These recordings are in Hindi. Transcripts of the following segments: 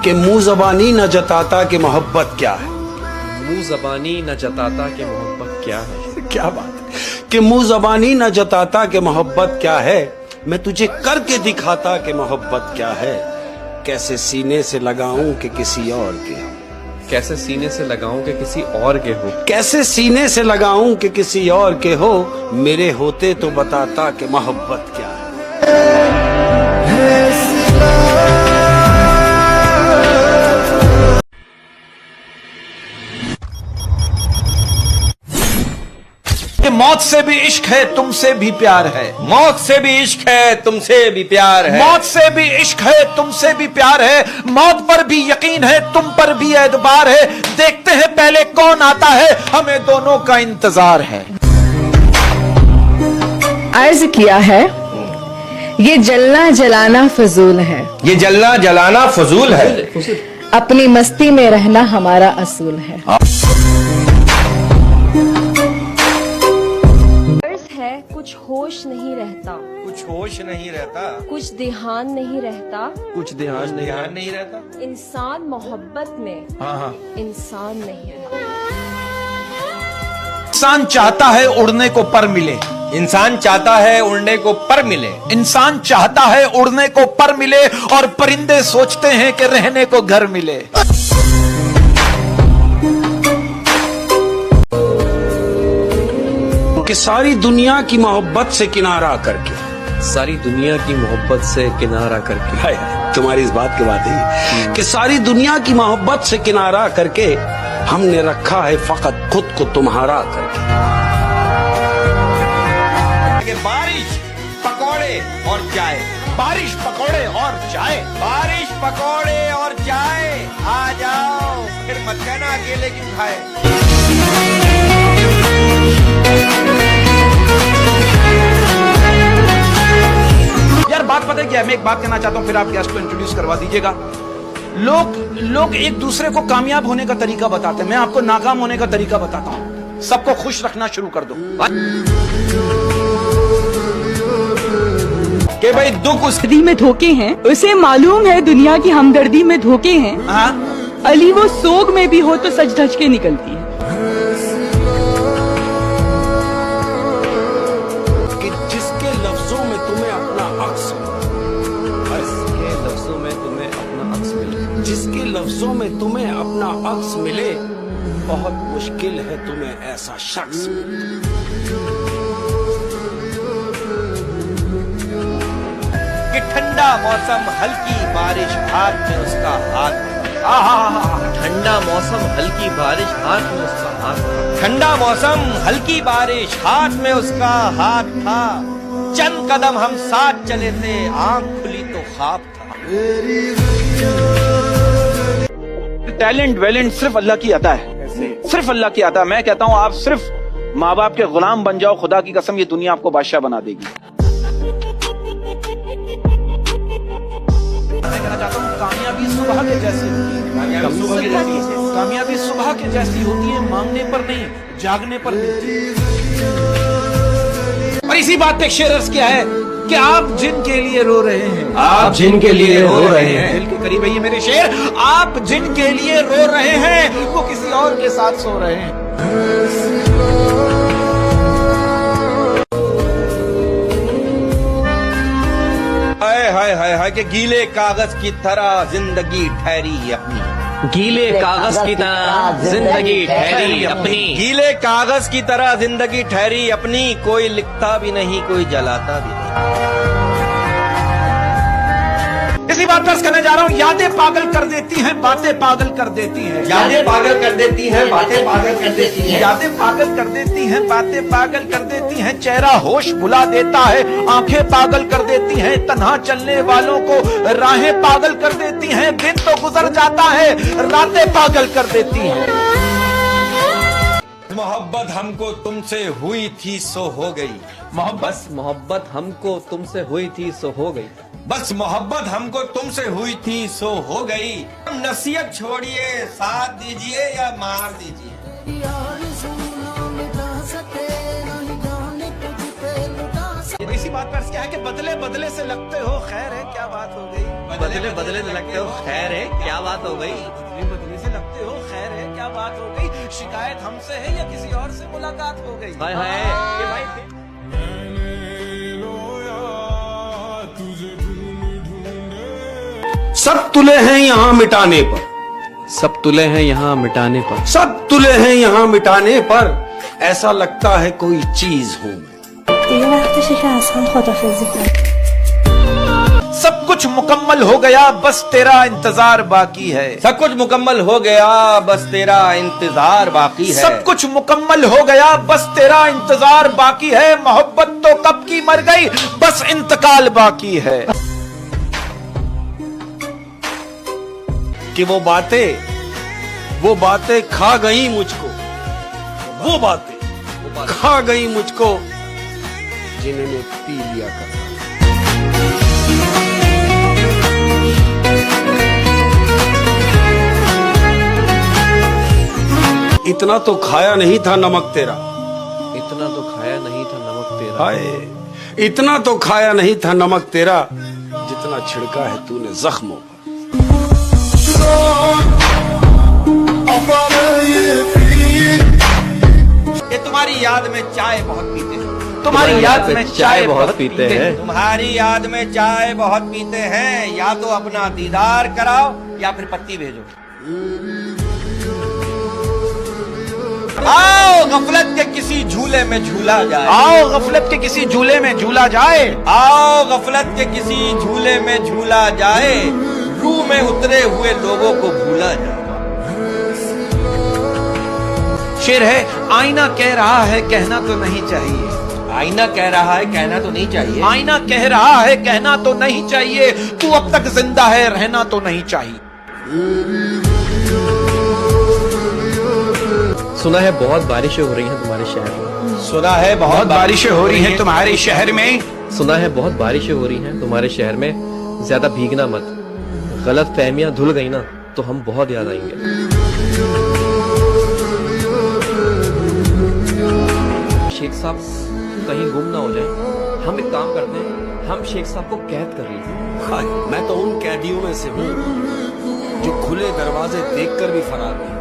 कि मुंह ज़बानी न जताता कि मोहब्बत क्या है। मुंह ज़बानी न जताता कि मोहब्बत क्या है। क्या बात है कि मुंह ज़बानी न जताता कि मोहब्बत क्या है, मैं तुझे करके दिखाता कि मोहब्बत क्या है। कैसे सीने से लगाऊं कि किसी और के हो, कैसे सीने से लगाऊं कि किसी और के हो, कैसे सीने से लगाऊं कि किसी और के हो, मेरे होते तो बताता कि मोहब्बत क्या है। मौत से भी इश्क है तुमसे भी प्यार है, मौत से भी इश्क है तुमसे भी प्यार है, मौत से भी इश्क है तुमसे भी प्यार है, मौत पर भी यकीन है तुम पर भी एतबार है, देखते हैं पहले कौन आता है, हमें दोनों का इंतजार है। अर्ज किया है ये जलना जलाना फजूल है, ये जलना जलाना फजूल है, अपनी मस्ती में रहना हमारा असूल है। कुछ होश नहीं रहता, कुछ होश नहीं रहता, कुछ ध्यान नहीं रहता, कुछ ध्यान नहीं रहता, इंसान मोहब्बत में इंसान नहीं रहता। इंसान चाहता है उड़ने को पर मिले, इंसान चाहता है उड़ने को पर मिले, इंसान चाहता है उड़ने को पर मिले, और परिंदे सोचते हैं कि रहने को घर मिले। कि सारी दुनिया की मोहब्बत से किनारा करके, सारी दुनिया की मोहब्बत से किनारा करके, हाय तुम्हारी इस बात की बात है कि सारी दुनिया की मोहब्बत से किनारा करके हमने रखा है फकत खुद को तुम्हारा करके। बारिश पकौड़े और चाय, बारिश पकौड़े और चाय, बारिश पकौड़े और चाय, आ जाओ फिर मत कहना अकेले क्यों खाए। यार बात पता है क्या, मैं एक बात कहना चाहता हूँ, फिर आप गेस्ट को इंट्रोड्यूस करवा दीजिएगा। लोग एक दूसरे को कामयाब होने का तरीका बताते हैं, मैं आपको नाकाम होने का तरीका बताता हूँ। सबको खुश रखना शुरू कर दो कि भाई दुख उस दर्दी में धोखे हैं, उसे मालूम है दुनिया की हमदर्दी में धोखे हैं। अली वो सोग में भी हो तो सच धज के निकलती है। कि जिसके लफ्जों में तुम्हें अपना अक्स, जिसके लफ्जों में तुम्हें अपना अक्स मिले, जिसके लफ्जों में तुम्हें अपना अक्स मिले, बहुत मुश्किल है तुम्हें ऐसा शख्स मिले। कि ठंडा मौसम हल्की बारिश हाथ में उसका हाथ, ठंडा मौसम हल्की बारिश हाथ में उसका हाथ था, ठंडा मौसम हल्की बारिश हाथ में उसका हाथ था, चंद कदम हम साथ चले थे, आंख खुली तो ख्वाब था। टैलेंट वैलेंट सिर्फ अल्लाह की अता है, सिर्फ अल्लाह की अता है। मैं कहता हूँ आप सिर्फ माँ बाप के गुलाम बन जाओ, खुदा की कसम ये दुनिया आपको बादशाह बना देगी। मैं कहना चाहता हूँ कामयाबी सुबह के जैसी होती है, कामयाबी सुबह के जैसी होती है, मांगने पर नहीं जागने पर मिलती है। और इसी बात पे एक शेर अर्ज किया है कि आप जिनके लिए रो रहे हैं, आप जिनके लिए रो रहे हैं, दिल के करीब है ये मेरे शेर, आप जिनके लिए रो रहे हैं वो किसी और के साथ सो रहे हैं। हाय हाय हाय हाय कि गीले कागज की तरह जिंदगी ठहरी अपनी, गीले कागज की तरह जिंदगी ठहरी अपनी, गीले कागज की तरह जिंदगी ठहरी अपनी, कोई लिखता भी नहीं कोई जलाता भी नहीं। इसी बात पर करने जा रहा हूँ, यादें पागल कर देती हैं, बातें पागल कर देती हैं, यादें पागल कर देती हैं, बातें पागल कर देती हैं, यादें पागल कर देती हैं, बातें पागल कर देती हैं, चेहरा होश भुला देता है, आंखें पागल कर देती हैं, तन्हा चलने वालों को राहें पागल कर देती हैं, दिन तो गुजर जाता है, रातें पागल कर देती हैं। मोहब्बत हमको तुमसे हुई थी सो हो गई, मोहब्बत हमको तुमसे हुई थी सो हो गई, बस मोहब्बत हमको तुमसे हुई थी सो हो गई। नसीहत छोड़िए, साथ दीजिए या मार दीजिए। इसी बात पर क्या है कि बदले बदले से लगते हो, खैर है क्या बात हो गई? बदले बदले से लगते हो, खैर है क्या बात हो गई? बदले बदले से लगते हो, खैर है क्या बात हो गई? शिकायत हमसे है या किसी और से मुलाकात हो गई? हाय हाय, ये भाई सब तुले हैं यहाँ मिटाने पर, सब तुले हैं यहाँ मिटाने पर, सब तुले हैं यहाँ मिटाने पर, ऐसा लगता है कोई चीज हूँ मैं। सब कुछ मुकम्मल हो गया, बस तेरा इंतजार बाकी है। सब कुछ मुकम्मल हो गया, बस तेरा इंतजार बाकी है। सब कुछ मुकम्मल हो गया, बस तेरा इंतजार बाकी है। मोहब्बत तो कब की मर गई, बस इंतकाल बाकी है। कि वो बातें खा गई मुझको, वो बातें खा गई मुझको जिन्हें मैं पी लिया करता। इतना तो खाया नहीं था नमक तेरा, इतना तो खाया नहीं था नमक तेरा, हाय इतना तो खाया नहीं था नमक तेरा, जितना छिड़का है तूने जख्मों पर। ये तुम्हारी याद में चाय बहुत पीते हैं, तुम्हारी याद में चाय बहुत पीते हैं। तुम्हारी याद में चाय बहुत पीते हैं। या तो अपना दीदार कराओ या फिर पत्ती भेजो। आओ गफलत के किसी झूले में झूला जाए, आओ गफलत के किसी झूले में झूला जाए, आओ गफलत के किसी झूले में झूला जाए, रूह में उतरे हुए लोगों को भूला जाए। शेर है, आईना कह रहा है कहना तो नहीं चाहिए, आईना कह रहा है कहना तो नहीं चाहिए, आईना कह रहा है कहना तो नहीं चाहिए, तू अब तक जिंदा है रहना तो नहीं चाहिए। सुना है बहुत बारिशें हो रही हैं तुम्हारे शहर में, सुना है बहुत बारिशें हो रही हैं तुम्हारे शहर में, सुना है बहुत बारिशें हो रही हैं तुम्हारे शहर में, ज्यादा भीगना मत, गलत फहमियां धुल गई ना तो हम बहुत याद आएंगे। शेख साहब कहीं गुम ना हो जाए, हम एक काम करते हैं, हम शेख साहब को कैद कर लीजिए। हाय मैं तो उन कैदियों में से हूँ जो खुले दरवाजे देखकर भी फरार नहीं।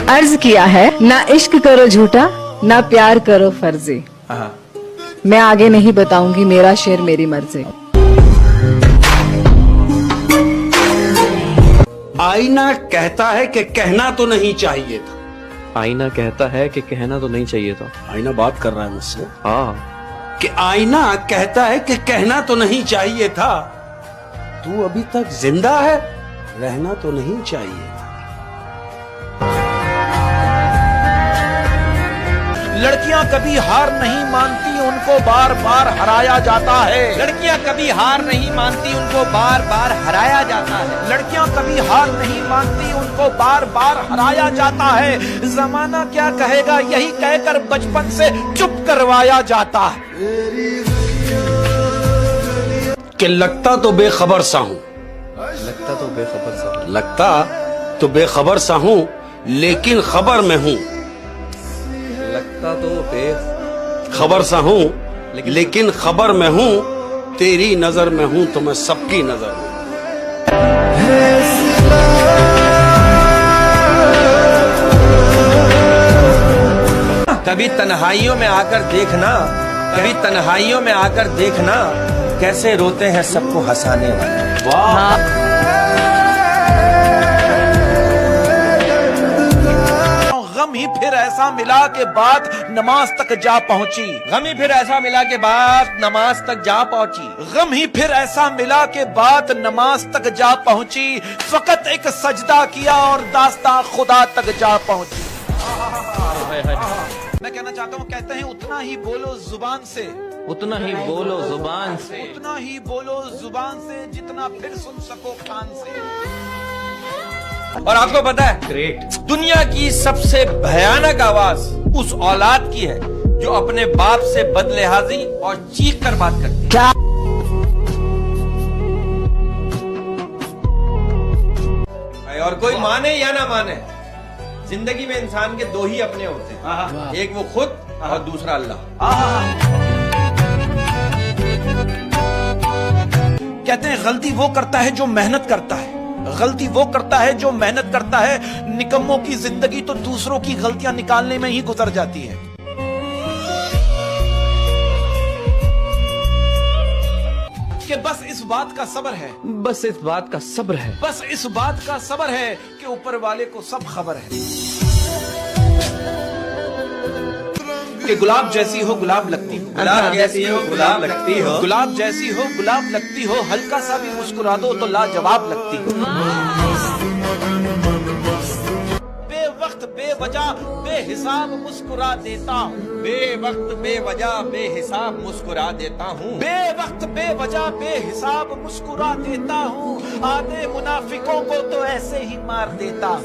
अर्ज किया है, ना इश्क करो झूठा, ना प्यार करो फर्जी। मैं आगे नहीं बताऊंगी, मेरा शेर मेरी मर्जी। आईना कहता है कि कहना तो नहीं चाहिए था, आईना कहता है कि कहना तो नहीं चाहिए था। आईना बात कर रहा है मुझसे हाँ, कि आईना कहता है कि कहना तो नहीं चाहिए था, तू अभी तक जिंदा है रहना तो नहीं चाहिए था। लड़कियां कभी हार नहीं मानती, उनको बार बार हराया जाता है। लड़कियां कभी हार नहीं मानती, उनको बार बार हराया जाता है। लड़कियां कभी हार नहीं मानती, उनको बार बार हराया जाता है। जमाना क्या कहेगा यही कहकर बचपन से चुप करवाया जाता है। कि लगता तो बेखबर सा हूं, लगता तो बेखबर सा, लगता तो बेखबर सा हूं लेकिन खबर में हूं, लगता तो खबर सा हूं लेकिन खबर में हूं, तेरी नजर में हूं तो मैं सबकी नजर हूं। कभी तन्हाइयों में आकर देखना, कभी तन्हाइयों में आकर देखना, कैसे रोते हैं सबको हंसाने वाले। वाह, गम ही फिर ऐसा मिला के बाद नमाज तक जा पहुंची, गम ही फिर ऐसा मिला के बाद नमाज तक जा पहुंची, गम ही फिर ऐसा मिला के बाद नमाज तक जा पहुंची, फकत एक सजदा किया और दास्तां खुदा तक जा पहुंची। मैं कहना चाहता हूँ, कहते हैं उतना ही बोलो जुबान से, उतना ही बोलो जुबान से, उतना ही बोलो जुबान से जितना फिर सुन सको कान से। और आपको पता है, ग्रेट, दुनिया की सबसे भयानक आवाज उस औलाद की है जो अपने बाप से बदलिहाजी और चीख कर बात करती है। और कोई माने या ना माने, जिंदगी में इंसान के दो ही अपने होते हैं, एक वो खुद और दूसरा अल्लाह। कहते हैं गलती वो करता है जो मेहनत करता है, गलती वो करता है जो मेहनत करता है। निकम्मों की जिंदगी तो दूसरों की गलतियां निकालने में ही गुजर जाती है। कि बस इस बात का सब्र है, बस इस बात का सब्र है, बस इस बात का सब्र है कि ऊपर वाले को सब खबर है। कि गुलाब जैसी हो गुलाब लगती हो, गुलाब जैसी हो गुलाब लगती हो, गुलाब जैसी हो गुलाब लगती हो, हल्का सा भी मुस्कुरा दो तो लाजवाब लगती हो। बेवक्त बेवजह बेहिसाब मुस्कुरा देता हूँ, बेवक्त बेवजह बेहिसाब मुस्कुरा देता हूँ, बेवक्त बेवजह बेहिसाब मुस्कुरा देता हूँ। आधे मुनाफिकों को तो ऐसे ही मार देता हूँ।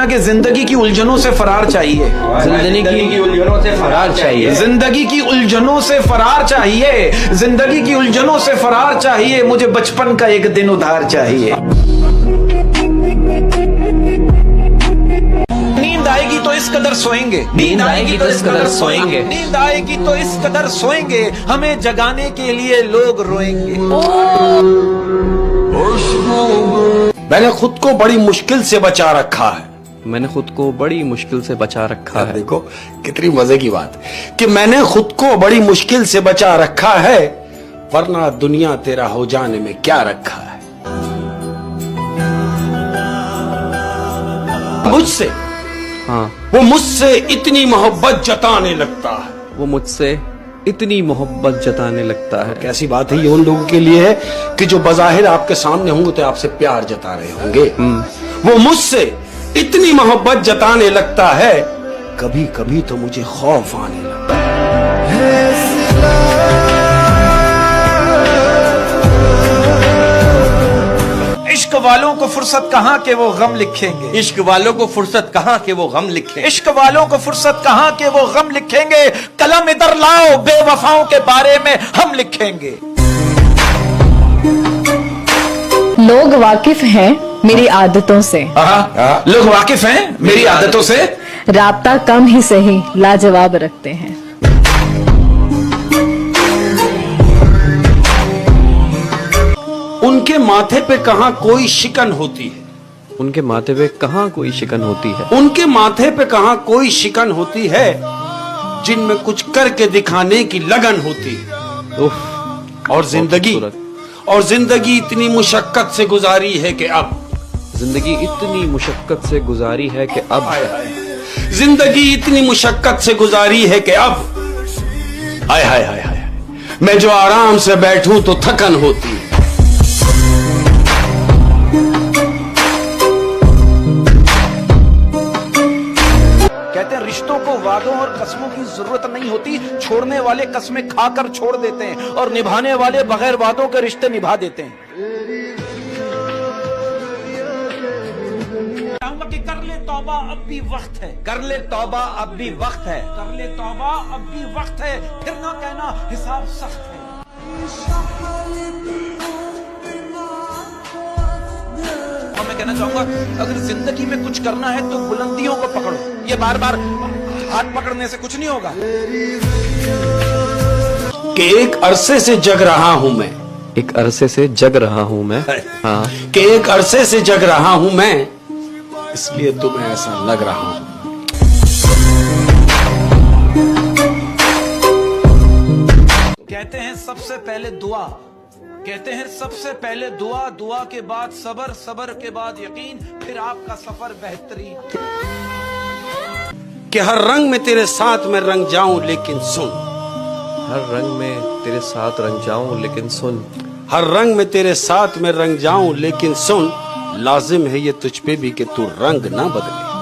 कि जिंदगी की उलझनों से फरार चाहिए, जिंदगी की उलझनों से फरार चाहिए, जिंदगी की उलझनों से फरार चाहिए, जिंदगी की उलझनों से फरार चाहिए। मुझे बचपन का एक दिन उधार चाहिए। नींद आएगी तो इस कदर सोएंगे, नींद आएगी तो इस कदर सोएंगे, नींद आएगी तो इस कदर सोएंगे, हमें जगाने के लिए लोग रोएंगे। मैंने खुद को बड़ी मुश्किल से बचा रखा है। मैंने खुद को बड़ी मुश्किल से बचा रखा है। देखो कितनी मजे की बात कि मैंने खुद को बड़ी मुश्किल से बचा रखा है, वरना दुनिया तेरा हो जाने में क्या रखा है। मुझसे, हाँ, वो मुझसे इतनी मोहब्बत जताने लगता है, वो मुझसे इतनी मोहब्बत जताने लगता है। कैसी बात है ये उन लोगों के लिए है कि जो बज़ाहिर आपके सामने होंगे तो आपसे प्यार जता रहे होंगे। वो मुझसे इतनी मोहब्बत जताने लगता है, कभी कभी तो मुझे खौफ आने लगता है। इश्क वालों को फुर्सत कहाँ के वो गम लिखेंगे, इश्क वालों को फुर्सत कहाँ के वो गम लिखें, इश्क वालों को फुर्सत कहाँ के वो गम लिखेंगे। कलम इधर लाओ, बेवफाओं के बारे में हम लिखेंगे। लोग वाकिफ हैं मेरी आदतों से, लोग वाकिफ हैं मेरी आदतों से, राब्ता कम ही सही लाजवाब रखते हैं। उनके माथे पे कहाँ कोई शिकन होती है, उनके माथे पे कहाँ कोई शिकन होती है, उनके माथे पे कहाँ कोई शिकन होती है, जिनमें कुछ करके दिखाने की लगन होती है। उफ, और जिंदगी इतनी मुशक्कत से गुजारी है कि अब, जिंदगी इतनी मुशक्कत से गुजारी है कि अब, जिंदगी इतनी मुशक्कत से गुजारी है कि अब, हाय हाय हाय हाय, मैं जो आराम से बैठूं तो थकन होती है। कहते हैं रिश्तों को वादों और कस्मों की जरूरत नहीं होती, छोड़ने वाले कस्में खाकर छोड़ देते हैं और निभाने वाले बगैर वादों के रिश्ते निभा देते हैं। कि कर ले तौबा अब भी वक्त है, कर ले तौबा अब भी वक्त है, कर ले तौबा अब भी वक्त है, फिर ना कहना हिसाब सख्त है। और मैं कहना चाहूंगा अगर जिंदगी में कुछ करना है तो बुलंदियों को पकड़ो, ये बार बार हाथ पकड़ने से कुछ नहीं होगा। कि एक अरसे से जग रहा हूं मैं, एक अरसे से जग रहा हूं मैं, हाँ, कि एक अरसे से जग रहा हूं मैं, इसलिए तुम्हें ऐसा लग रहा हूं। कहते हैं सबसे पहले दुआ, कहते हैं सबसे पहले दुआ, दुआ के बाद सबर, सबर के बाद यकीन, फिर आपका सफर बेहतरीन। कि हर रंग में तेरे साथ मैं रंग जाऊं लेकिन सुन, हर रंग में तेरे साथ रंग जाऊं लेकिन सुन, हर रंग में तेरे साथ मैं रंग जाऊं लेकिन सुन, लाजिम है ये तुझ पे भी कि तू रंग ना बदले।